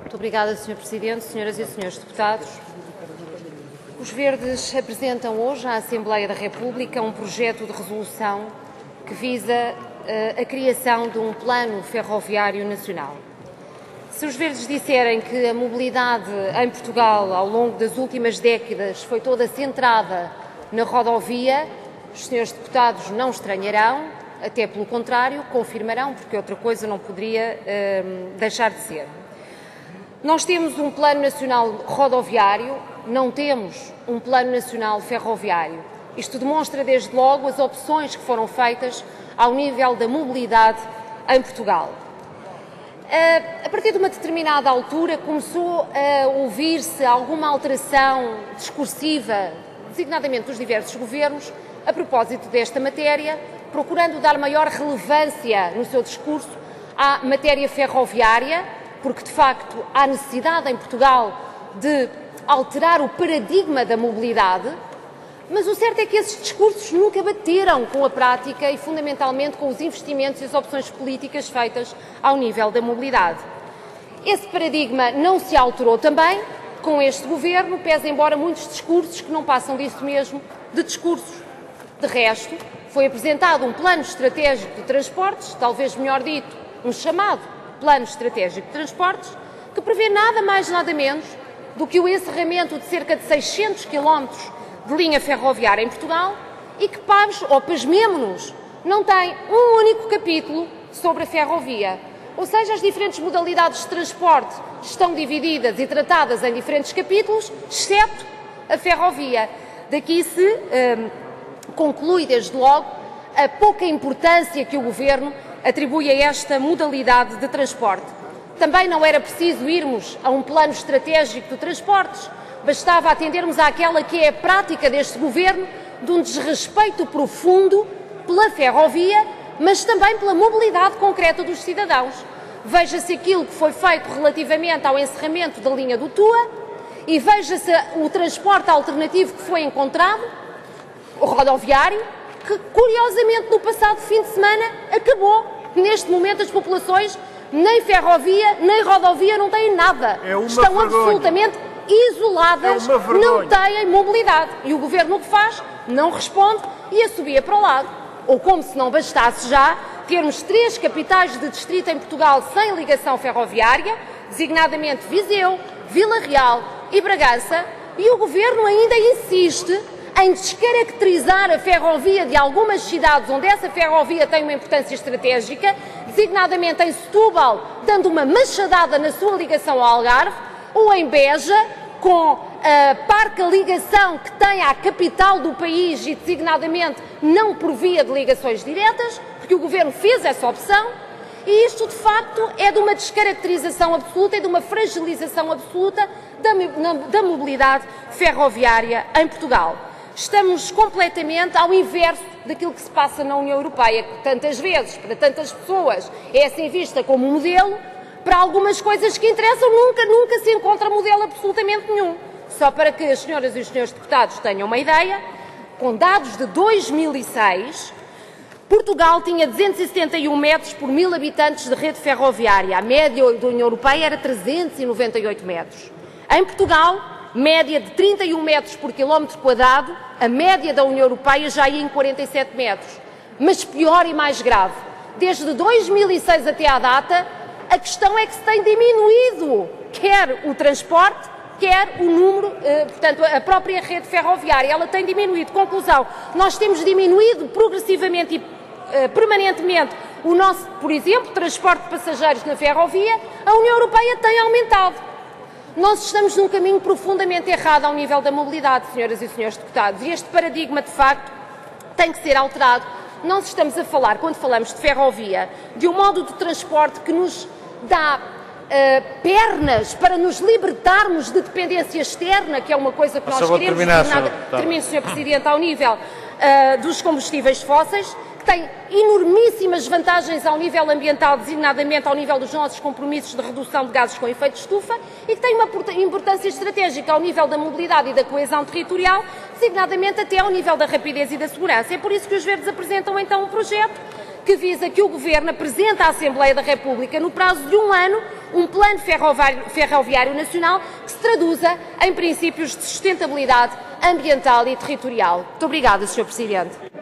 Muito obrigada, Sr. Presidente, Senhoras e Senhores Deputados. Os Verdes apresentam hoje à Assembleia da República um projeto de resolução que visa a criação de um plano ferroviário nacional. Se os Verdes disserem que a mobilidade em Portugal ao longo das últimas décadas foi toda centrada na rodovia, os senhores deputados não estranharão, até pelo contrário, confirmarão, porque outra coisa não poderia deixar de ser. Nós temos um Plano Nacional Rodoviário, não temos um Plano Nacional Ferroviário. Isto demonstra, desde logo, as opções que foram feitas ao nível da mobilidade em Portugal. A partir de uma determinada altura começou a ouvir-se alguma alteração discursiva, designadamente dos diversos governos, a propósito desta matéria, procurando dar maior relevância no seu discurso à matéria ferroviária, porque de facto há necessidade em Portugal de alterar o paradigma da mobilidade, mas o certo é que esses discursos nunca bateram com a prática e fundamentalmente com os investimentos e as opções políticas feitas ao nível da mobilidade. Esse paradigma não se alterou também com este governo, pese embora muitos discursos que não passam disso mesmo, de discursos. De resto, foi apresentado um plano estratégico de transportes, talvez melhor dito, um chamado Plano Estratégico de Transportes, que prevê nada mais nada menos do que o encerramento de cerca de 600 km de linha ferroviária em Portugal e que, pasmemo-nos, não tem um único capítulo sobre a ferrovia. Ou seja, as diferentes modalidades de transporte estão divididas e tratadas em diferentes capítulos, exceto a ferrovia. Daqui se conclui, desde logo, a pouca importância que o Governo atribui a esta modalidade de transporte. Também não era preciso irmos a um plano estratégico de transportes, bastava atendermos àquela que é a prática deste Governo de um desrespeito profundo pela ferrovia, mas também pela mobilidade concreta dos cidadãos. Veja-se aquilo que foi feito relativamente ao encerramento da linha do Tua e veja-se o transporte alternativo que foi encontrado, o rodoviário, que curiosamente no passado fim de semana acabou. Neste momento as populações nem ferrovia nem rodovia não têm nada. Estão absolutamente isoladas, não têm mobilidade. E o Governo o que faz? Não responde e assobia para o lado. Ou como se não bastasse já termos 3 capitais de distrito em Portugal sem ligação ferroviária, designadamente Viseu, Vila Real e Bragança, e o Governo ainda insiste em descaracterizar a ferrovia de algumas cidades onde essa ferrovia tem uma importância estratégica, designadamente em Setúbal, dando uma machadada na sua ligação ao Algarve, ou em Beja, com a parca ligação que tem à capital do país e designadamente não por via de ligações diretas, porque o Governo fez essa opção, e isto de facto é de uma descaracterização absoluta e de uma fragilização absoluta da mobilidade ferroviária em Portugal. Estamos completamente ao inverso daquilo que se passa na União Europeia, que tantas vezes, para tantas pessoas, é assim vista como modelo, para algumas coisas que interessam nunca se encontra modelo absolutamente nenhum. Só para que as senhoras e os senhores deputados tenham uma ideia, com dados de 2006, Portugal tinha 271 metros por 1000 habitantes de rede ferroviária. A média da União Europeia era 398 metros. Em Portugal, média de 31 metros por quilómetro quadrado, a média da União Europeia já ia em 47 metros. Mas pior e mais grave, desde 2006 até à data, a questão é que se tem diminuído quer o transporte, quer o número, portanto, a própria rede ferroviária, ela tem diminuído. Conclusão, nós temos diminuído progressivamente e permanentemente o nosso, por exemplo, transporte de passageiros na ferrovia, a União Europeia tem aumentado. Nós estamos num caminho profundamente errado ao nível da mobilidade, senhoras e senhores deputados, e este paradigma, de facto, tem que ser alterado. Nós estamos a falar, quando falamos de ferrovia, de um modo de transporte que nos dá pernas para nos libertarmos de dependência externa, que é uma coisa que nós queremos. Termino, Sr. Presidente, ao nível dos combustíveis fósseis, que tem enormíssimas vantagens ao nível ambiental, designadamente ao nível dos nossos compromissos de redução de gases com efeito de estufa, e que tem uma importância estratégica ao nível da mobilidade e da coesão territorial, designadamente até ao nível da rapidez e da segurança. É por isso que os Verdes apresentam então um projeto que visa que o Governo apresente à Assembleia da República, no prazo de um ano, um plano ferroviário nacional que se traduza em princípios de sustentabilidade ambiental e territorial. Muito obrigada, Sr. Presidente.